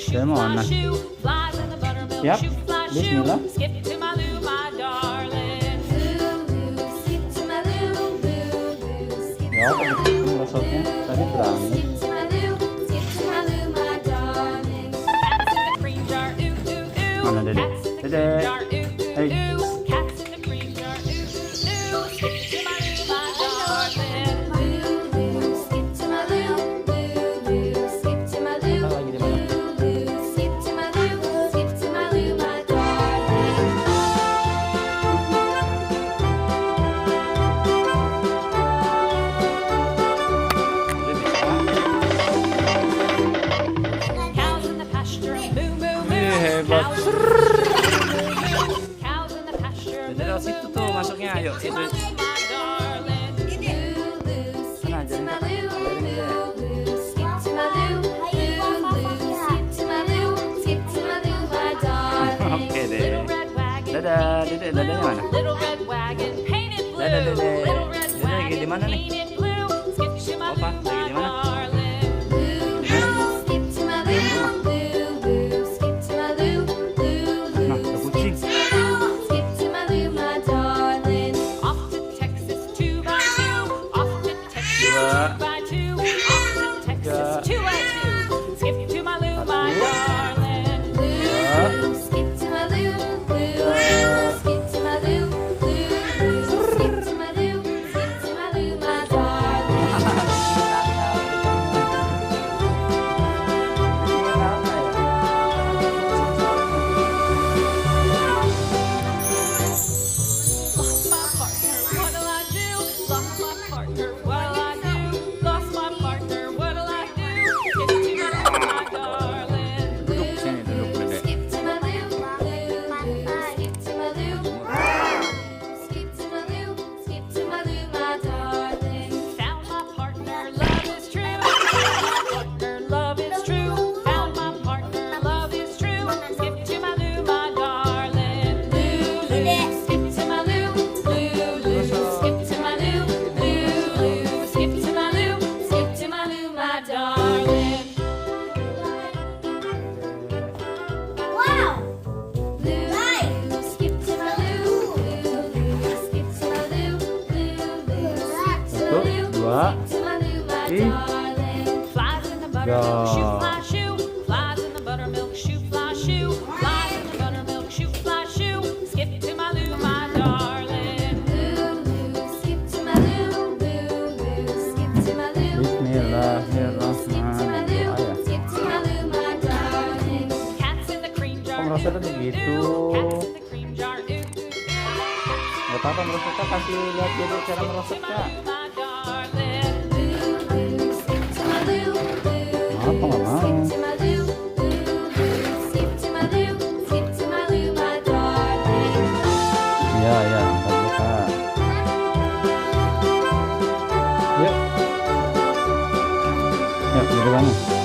Dari mana? Siap? Bismillah. Ya, merosotnya tadi berani. Mana Dede? Dede. Hey. Hebat. Jadi lewat situ tuh masuknya, ayo situ. Sana ajarin Oke deh. Dadah, Dede, dadanya mana? Dadah, Dede. Dede lagi di mana nih? Opa, lagi di mana? Dua, tiga. Bismillahirrahmanirrahim. Kok merosotnya begitu? Gak apa-apa merosotnya, kasih lihat dulu cara merosotnya. Apa nggak mau? Ya, ya, angkat buka. Yuk. Yuk, di depannya.